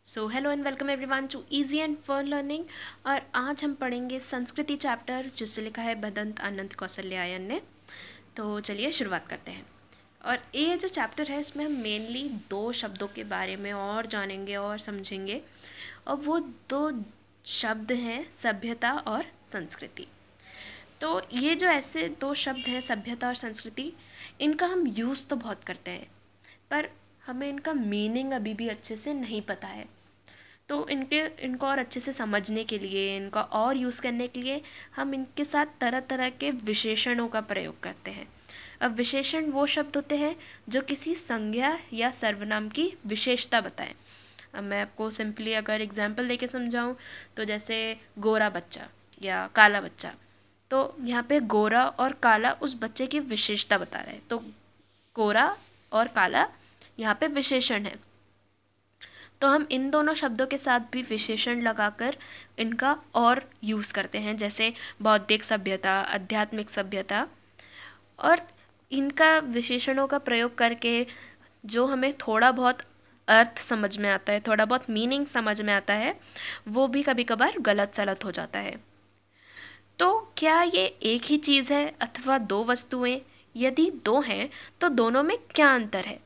So hello and welcome everyone to easy and fun learning. और आज हम पढ़ेंगे संस्कृति चैप्टर जिसे लिखा है भदंत आनंद कौशल्यायन ने। तो चलिए शुरुआत करते हैं। और ये जो चैप्टर है इसमें हम मेनली दो शब्दों के बारे में और जानेंगे और समझेंगे। और वो दो शब्द हैं सभ्यता और संस्कृति। तो ये जो ऐसे दो शब्द हैं सभ्यता और संस्कृति, इनका हम यूज़ तो बहुत करते हैं पर हमें इनका मीनिंग अभी भी अच्छे से नहीं पता है। तो इनको और अच्छे से समझने के लिए, इनका और यूज़ करने के लिए हम इनके साथ तरह तरह के विशेषणों का प्रयोग करते हैं। अब विशेषण वो शब्द होते हैं जो किसी संज्ञा या सर्वनाम की विशेषता बताएं। अब मैं आपको सिंपली अगर एग्जाम्पल देके समझाऊं तो जैसे गोरा बच्चा या काला बच्चा, तो यहाँ पे गोरा और काला उस बच्चे की विशेषता बता रहे हैं। तो गोरा और काला यहाँ पे विशेषण है। तो हम इन दोनों शब्दों के साथ भी विशेषण लगाकर इनका और यूज़ करते हैं, जैसे बौद्धिक सभ्यता, आध्यात्मिक सभ्यता। और इनका विशेषणों का प्रयोग करके जो हमें थोड़ा बहुत अर्थ समझ में आता है, थोड़ा बहुत मीनिंग समझ में आता है, वो भी कभी कभार गलत सलत हो जाता है। तो क्या ये एक ही चीज़ है अथवा दो वस्तुएं? यदि दो हैं तो दोनों में क्या अंतर है?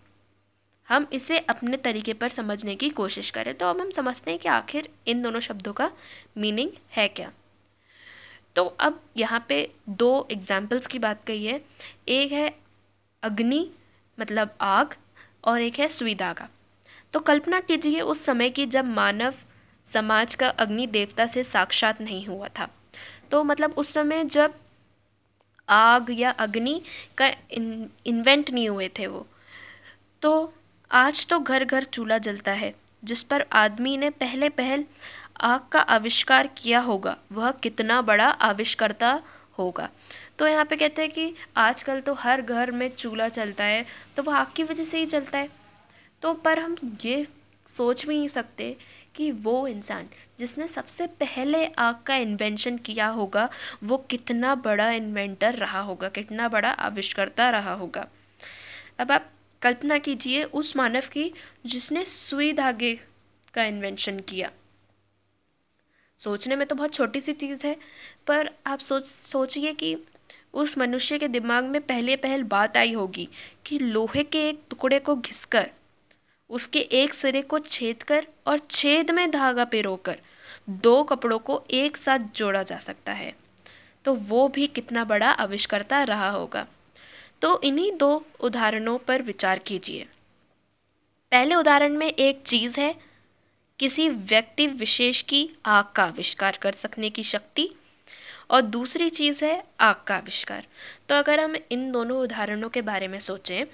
हम इसे अपने तरीके पर समझने की कोशिश करें। तो अब हम समझते हैं कि आखिर इन दोनों शब्दों का मीनिंग है क्या। तो अब यहाँ पे दो एग्जाम्पल्स की बात कही है। एक है अग्नि मतलब आग, और एक है सुई धागा। तो कल्पना कीजिए उस समय की जब मानव समाज का अग्नि देवता से साक्षात नहीं हुआ था। तो मतलब उस समय जब आग या अग्नि का इन्वेंट नहीं हुए थे वो। तो आज तो घर घर चूल्हा जलता है। जिस पर आदमी ने पहले पहल आग का आविष्कार किया होगा वह कितना बड़ा आविष्कर्ता होगा। तो यहाँ पे कहते हैं कि आजकल तो हर घर में चूल्हा चलता है, तो वह आग की वजह से ही चलता है। तो पर हम ये सोच भी नहीं सकते कि वो इंसान जिसने सबसे पहले आग का इन्वेंशन किया होगा वो कितना बड़ा इन्वेंटर रहा होगा, कितना बड़ा आविष्कर्ता रहा होगा। अब आप कल्पना कीजिए उस मानव की जिसने सुई धागे का इन्वेंशन किया। सोचने में तो बहुत छोटी सी चीज़ है, पर आप सोचिए कि उस मनुष्य के दिमाग में पहले पहल बात आई होगी कि लोहे के एक टुकड़े को घिसकर उसके एक सिरे को छेद कर और छेद में धागा पिरोकर दो कपड़ों को एक साथ जोड़ा जा सकता है। तो वो भी कितना बड़ा आविष्कर्ता रहा होगा। तो इन्हीं दो उदाहरणों पर विचार कीजिए। पहले उदाहरण में एक चीज़ है किसी व्यक्ति विशेष की आग का आविष्कार कर सकने की शक्ति, और दूसरी चीज़ है आग का आविष्कार। तो अगर हम इन दोनों उदाहरणों के बारे में सोचें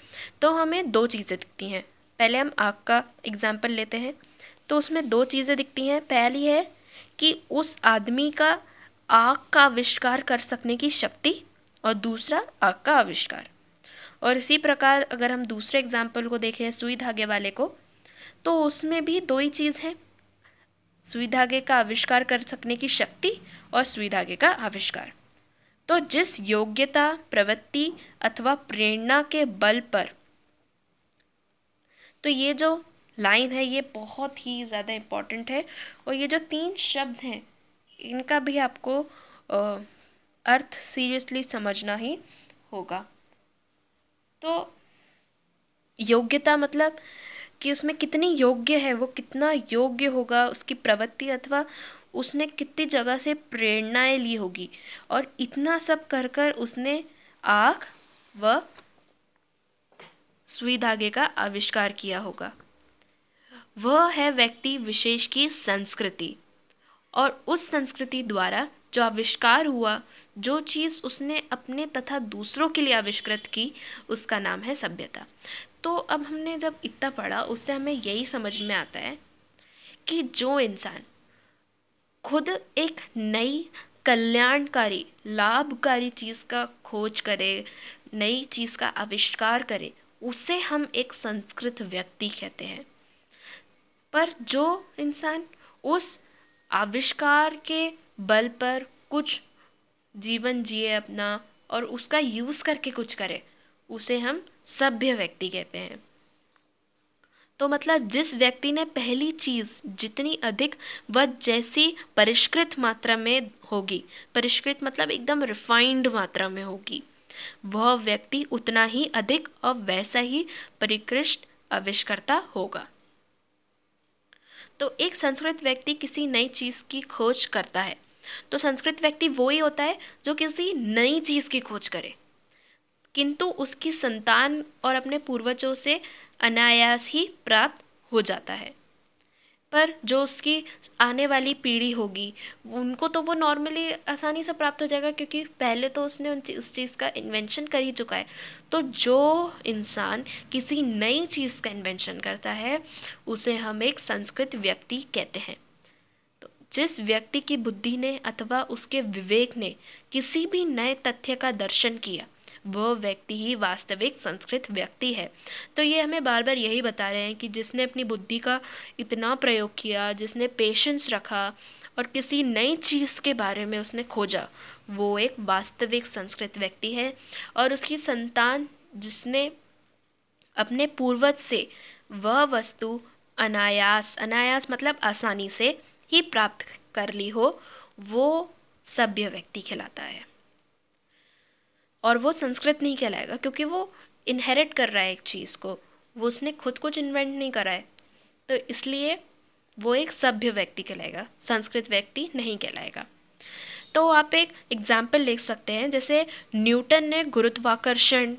तो हमें दो चीज़ें दिखती हैं। पहले हम आग का एग्जाम्पल लेते हैं। तो उसमें दो चीज़ें दिखती हैं। पहली है कि उस आदमी का आग का आविष्कार कर सकने की शक्ति, और दूसरा आग का आविष्कार। और इसी प्रकार अगर हम दूसरे एग्जाम्पल को देखें सुई धागे वाले को, तो उसमें भी दो ही चीज़ हैं, सुई धागे का आविष्कार कर सकने की शक्ति और सुई धागे का आविष्कार। तो जिस योग्यता, प्रवृत्ति अथवा प्रेरणा के बल पर, तो ये जो लाइन है ये बहुत ही ज़्यादा इम्पॉर्टेंट है। और ये जो तीन शब्द हैं इनका भी आपको अर्थ सीरियसली समझना ही होगा। तो योग्यता मतलब कि उसमें कितनी योग्य है, वो कितना योग्य होगा, उसकी प्रवृत्ति अथवा उसने कितनी जगह से प्रेरणाएं ली होगी, और इतना सब कर कर उसने आग व सुई धागे का आविष्कार किया होगा। वह है व्यक्ति विशेष की संस्कृति, और उस संस्कृति द्वारा जो आविष्कार हुआ, जो चीज़ उसने अपने तथा दूसरों के लिए आविष्कृत की, उसका नाम है सभ्यता। तो अब हमने जब इतना पढ़ा उससे हमें यही समझ में आता है कि जो इंसान खुद एक नई कल्याणकारी लाभकारी चीज़ का खोज करे, नई चीज़ का आविष्कार करे, उसे हम एक संस्कृत व्यक्ति कहते हैं। पर जो इंसान उस आविष्कार के बल पर कुछ जीवन जिए अपना और उसका यूज़ करके कुछ करे, उसे हम सभ्य व्यक्ति कहते हैं। तो मतलब जिस व्यक्ति ने पहली चीज़ जितनी अधिक व जैसी परिष्कृत मात्रा में होगी, परिष्कृत मतलब एकदम रिफाइंड मात्रा में होगी, वह व्यक्ति उतना ही अधिक और वैसा ही परिष्कृत आविष्कर्ता होगा। तो एक संस्कृत व्यक्ति किसी नई चीज़ की खोज करता है। तो संस्कृत व्यक्ति वो ही होता है जो किसी नई चीज़ की खोज करे, किंतु उसकी संतान और अपने पूर्वजों से अनायास ही प्राप्त हो जाता है। पर जो उसकी आने वाली पीढ़ी होगी उनको तो वो नॉर्मली आसानी से प्राप्त हो जाएगा, क्योंकि पहले तो उसने उस चीज़ का इन्वेंशन कर ही चुका है। तो जो इंसान किसी नई चीज़ का इन्वेंशन करता है उसे हम एक संस्कृत व्यक्ति कहते हैं। तो जिस व्यक्ति की बुद्धि ने अथवा उसके विवेक ने किसी भी नए तथ्य का दर्शन किया, वह व्यक्ति ही वास्तविक संस्कृत व्यक्ति है। तो ये हमें बार बार यही बता रहे हैं कि जिसने अपनी बुद्धि का इतना प्रयोग किया, जिसने पेशेंस रखा और किसी नई चीज़ के बारे में उसने खोजा, वो एक वास्तविक संस्कृत व्यक्ति है। और उसकी संतान जिसने अपने पूर्वज से वह वस्तु अनायास, अनायास मतलब आसानी से ही प्राप्त कर ली हो, वो सभ्य व्यक्ति कहलाता है। और वो संस्कृत नहीं कहलाएगा, क्योंकि वो इनहेरिट कर रहा है एक चीज़ को, वो उसने खुद कुछ इन्वेंट नहीं करा है। तो इसलिए वो एक सभ्य व्यक्ति कहलाएगा, संस्कृत व्यक्ति नहीं कहलाएगा। तो आप एक एग्जाम्पल ले सकते हैं, जैसे न्यूटन ने गुरुत्वाकर्षण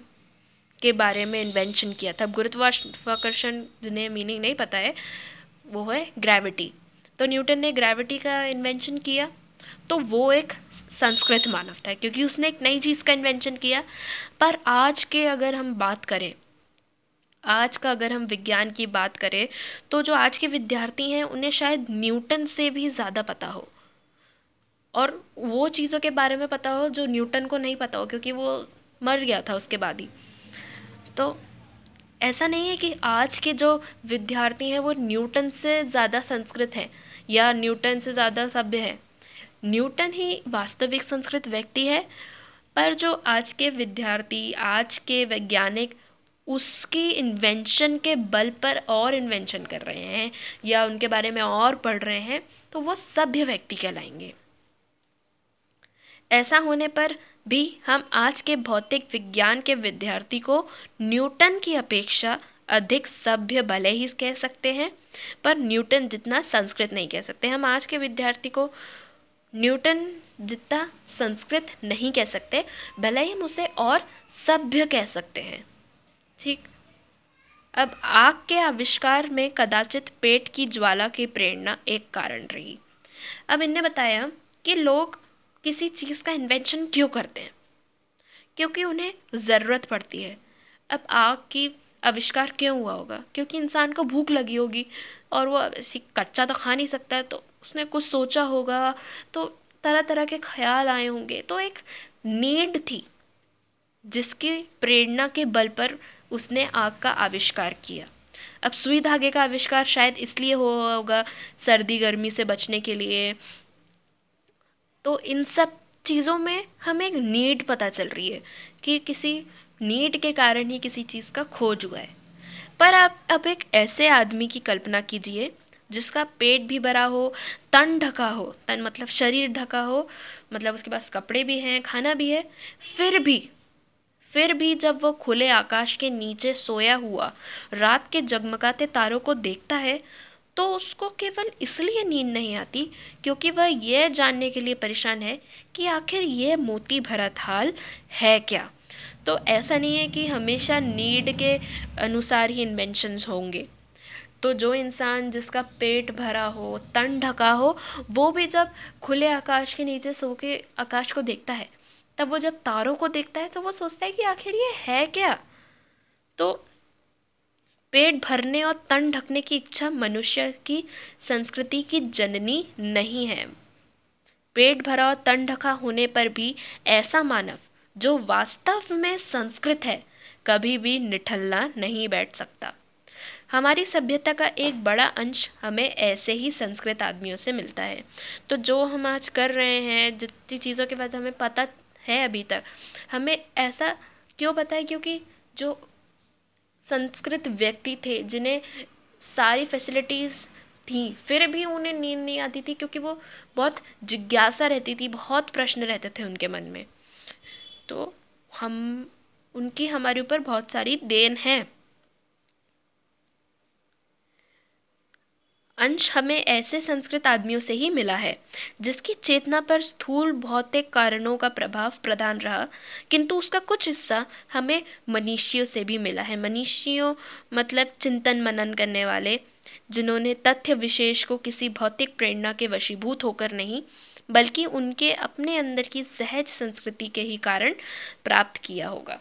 के बारे में इन्वेंशन किया था। गुरुत्वाकर्षण जिन्हें मीनिंग नहीं पता है वो है ग्रेविटी। तो न्यूटन ने ग्रेविटी का इन्वेंशन किया, तो वो एक संस्कृत मानव था, क्योंकि उसने एक नई चीज़ का इन्वेंशन किया। पर आज के अगर हम बात करें, आज का अगर हम विज्ञान की बात करें, तो जो आज के विद्यार्थी हैं उन्हें शायद न्यूटन से भी ज़्यादा पता हो, और वो चीज़ों के बारे में पता हो जो न्यूटन को नहीं पता हो, क्योंकि वो मर गया था उसके बाद ही। तो ऐसा नहीं है कि आज के जो विद्यार्थी हैं वो न्यूटन से ज़्यादा संस्कृत हैं या न्यूटन से ज़्यादा सभ्य हैं। न्यूटन ही वास्तविक संस्कृत व्यक्ति है, पर जो आज के विद्यार्थी, आज के वैज्ञानिक उसकी इन्वेंशन के बल पर और इन्वेंशन कर रहे हैं या उनके बारे में और पढ़ रहे हैं, तो वो सभ्य व्यक्ति कहलाएंगे। ऐसा होने पर भी हम आज के भौतिक विज्ञान के विद्यार्थी को न्यूटन की अपेक्षा अधिक सभ्य भले ही कह सकते हैं, पर न्यूटन जितना संस्कृत नहीं कह सकते। हम आज के विद्यार्थी को न्यूटन जितना संस्कृत नहीं कह सकते, भले ही हम उसे और सभ्य कह सकते हैं। ठीक। अब आग के आविष्कार में कदाचित पेट की ज्वाला की प्रेरणा एक कारण रही। अब इनने बताया कि लोग किसी चीज़ का इन्वेंशन क्यों करते हैं, क्योंकि उन्हें ज़रूरत पड़ती है। अब आग की आविष्कार क्यों हुआ होगा, क्योंकि इंसान को भूख लगी होगी और वो ऐसी कच्चा तो खा नहीं सकता है, तो उसने कुछ सोचा होगा, तो तरह तरह के ख्याल आए होंगे, तो एक नीड थी जिसकी प्रेरणा के बल पर उसने आग का आविष्कार किया। अब सुई धागे का आविष्कार शायद इसलिए हुआ होगा सर्दी गर्मी से बचने के लिए। तो इन सब चीज़ों में हमें एक नीड पता चल रही है कि किसी नीड के कारण ही किसी चीज़ का खोज हुआ है। पर आप अब एक ऐसे आदमी की कल्पना कीजिए जिसका पेट भी भरा हो, तन ढका हो, तन मतलब शरीर ढका हो, मतलब उसके पास कपड़े भी हैं, खाना भी है, फिर भी जब वो खुले आकाश के नीचे सोया हुआ रात के जगमगाते तारों को देखता है, तो उसको केवल इसलिए नींद नहीं आती क्योंकि वह यह जानने के लिए परेशान है कि आखिर ये मोती भरा थाल है क्या। तो ऐसा नहीं है कि हमेशा नीड के अनुसार ही इन्वेंशंस होंगे। तो जो इंसान जिसका पेट भरा हो, तन ढका हो, वो भी जब खुले आकाश के नीचे सो के आकाश को देखता है, तब वो जब तारों को देखता है तो वो सोचता है कि आखिर ये है क्या। तो पेट भरने और तन ढकने की इच्छा मनुष्य की संस्कृति की जननी नहीं है। पेट भरा और तन ढका होने पर भी ऐसा मानव जो वास्तव में संस्कृत है कभी भी निठल्ला नहीं बैठ सकता। हमारी सभ्यता का एक बड़ा अंश हमें ऐसे ही संस्कृत आदमियों से मिलता है। तो जो हम आज कर रहे हैं, जितनी चीज़ों के बाद हमें पता है अभी तक, हमें ऐसा क्यों पता है, क्योंकि जो संस्कृत व्यक्ति थे जिन्हें सारी फैसिलिटीज़ थी, फिर भी उन्हें नींद नहीं आती थी, क्योंकि वो बहुत जिज्ञासा रहती थी, बहुत प्रश्न रहते थे उनके मन में। तो उनकी हमारे ऊपर बहुत सारी देन है। अंश हमें ऐसे संस्कृत आदमियों से ही मिला है जिसकी चेतना पर स्थूल भौतिक कारणों का प्रभाव प्रधान रहा, किंतु उसका कुछ हिस्सा हमें मनीषियों से भी मिला है। मनीषियों मतलब चिंतन मनन करने वाले, जिन्होंने तथ्य विशेष को किसी भौतिक प्रेरणा के वशीभूत होकर नहीं, बल्कि उनके अपने अंदर की सहज संस्कृति के ही कारण प्राप्त किया होगा।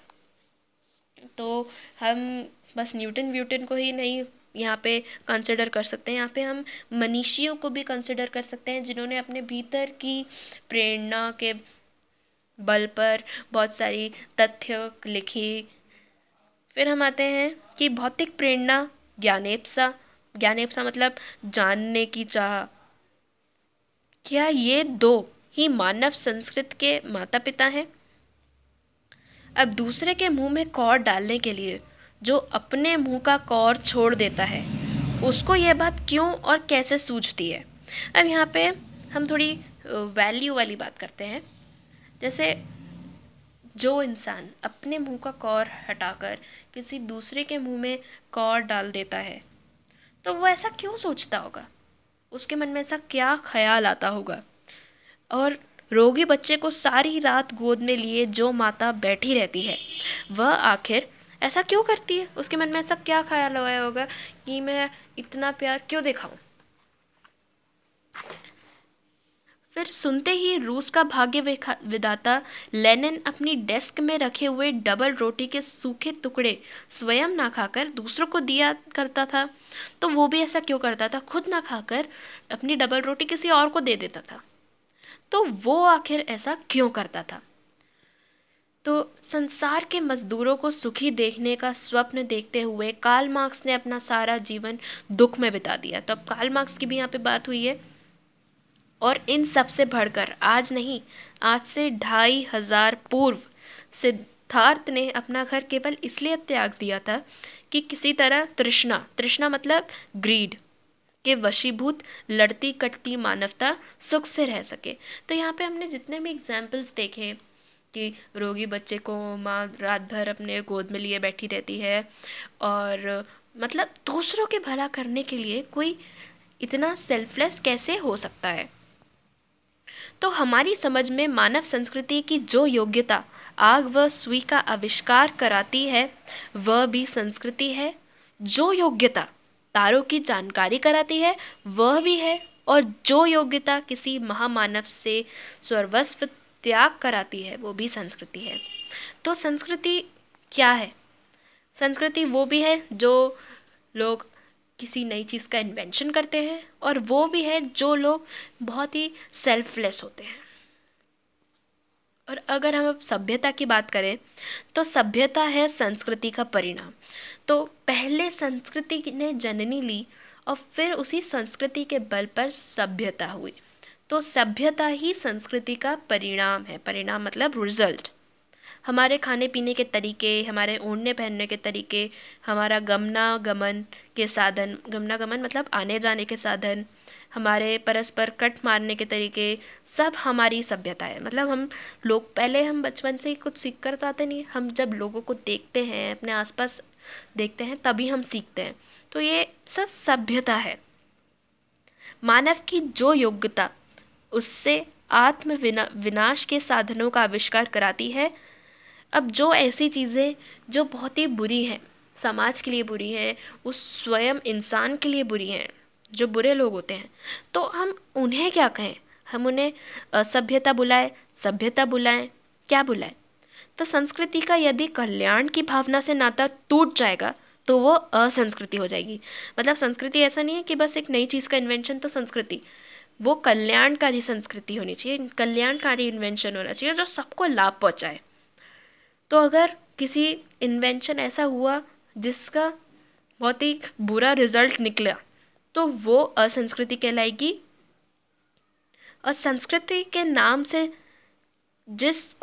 तो हम बस न्यूटन को ही नहीं यहाँ पे कंसिडर कर सकते हैं, यहाँ पे हम मनीषियों को भी कंसिडर कर सकते हैं, जिन्होंने अपने भीतर की प्रेरणा के बल पर बहुत सारी तथ्य लिखी। फिर हम आते हैं कि भौतिक प्रेरणा ज्ञानेप्सा मतलब जानने की चाह। क्या ये दो ही मानव संस्कृत के माता पिता हैं? अब दूसरे के मुंह में कौर डालने के लिए जो अपने मुंह का कौर छोड़ देता है, उसको यह बात क्यों और कैसे सूझती है? अब यहाँ पे हम थोड़ी वैल्यू वाली बात करते हैं। जैसे जो इंसान अपने मुंह का कौर हटाकर किसी दूसरे के मुंह में कौर डाल देता है, तो वो ऐसा क्यों सोचता होगा? उसके मन में ऐसा क्या ख्याल आता होगा? और रोगी बच्चे को सारी रात गोद में लिए जो माता बैठी रहती है, वह आखिर ऐसा क्यों करती है? उसके मन में ऐसा क्या ख्याल आया होगा कि मैं इतना प्यार क्यों दिखाऊं? फिर सुनते ही रूस का भाग्य विधाता लेनिन अपनी डेस्क में रखे हुए डबल रोटी के सूखे टुकड़े स्वयं ना खाकर दूसरों को दिया करता था, तो वो भी ऐसा क्यों करता था? खुद ना खाकर अपनी डबल रोटी किसी और को दे देता था। तो वो आखिर ऐसा क्यों करता था? तो संसार के मजदूरों को सुखी देखने का स्वप्न देखते हुए कार्ल मार्क्स ने अपना सारा जीवन दुख में बिता दिया। तो अब कार्ल मार्क्स की भी यहाँ पे बात हुई है। और इन सब से बढ़कर आज नहीं, आज से 2500 पूर्व सिद्धार्थ ने अपना घर केवल इसलिए त्याग दिया था कि किसी तरह तृष्णा मतलब ग्रीड के वशीभूत लड़ती कटती मानवता सुख से रह सके। तो यहाँ पे हमने जितने भी एग्जाम्पल्स देखे कि रोगी बच्चे को माँ रात भर अपने गोद में लिए बैठी रहती है, और मतलब दूसरों के भला करने के लिए कोई इतना सेल्फलेस कैसे हो सकता है? तो हमारी समझ में मानव संस्कृति की जो योग्यता आग व सुई का आविष्कार कराती है, वह भी संस्कृति है। जो योग्यता तारों की जानकारी कराती है, वह भी है। और जो योग्यता किसी महामानव से सर्वस्व त्याग कराती है, वो भी संस्कृति है। तो संस्कृति क्या है? संस्कृति वो भी है जो लोग किसी नई चीज़ का इन्वेंशन करते हैं, और वो भी है जो लोग बहुत ही सेल्फलेस होते हैं। और अगर हम अब सभ्यता की बात करें, तो सभ्यता है संस्कृति का परिणाम। तो पहले संस्कृति ने जननी ली और फिर उसी संस्कृति के बल पर सभ्यता हुई। तो सभ्यता ही संस्कृति का परिणाम है। परिणाम मतलब रिजल्ट। हमारे खाने पीने के तरीके, हमारे ओढ़ने पहनने के तरीके, हमारा गमनागमन के साधन, गमनागमन मतलब आने जाने के साधन, हमारे परस्पर कट मारने के तरीके, सब हमारी सभ्यता है। मतलब हम बचपन से ही कुछ सीख कर तो आते नहीं, हम जब लोगों को देखते हैं, अपने आसपास देखते हैं, तभी हम सीखते हैं। तो ये सब सभ्यता है। मानव की जो योग्यता उससे आत्म विनाश के साधनों का आविष्कार कराती है। अब जो ऐसी चीज़ें जो बहुत ही बुरी हैं, समाज के लिए बुरी है, उस स्वयं इंसान के लिए बुरी हैं, जो बुरे लोग होते हैं, तो हम उन्हें क्या कहें? हम उन्हें असभ्यता बुलाएं, सभ्यता बुलाएं, क्या बुलाएं? तो संस्कृति का यदि कल्याण की भावना से नाता टूट जाएगा, तो वो असंस्कृति हो जाएगी। मतलब संस्कृति ऐसा नहीं है कि बस एक नई चीज़ का इन्वेंशन। तो संस्कृति वो कल्याणकारी संस्कृति होनी चाहिए, कल्याणकारी इन्वेंशन होना चाहिए जो सबको लाभ पहुँचाए। तो अगर किसी इन्वेंशन ऐसा हुआ जिसका बहुत ही बुरा रिजल्ट निकला, तो वो असंस्कृति कहलाएगी। और संस्कृति के नाम से जिस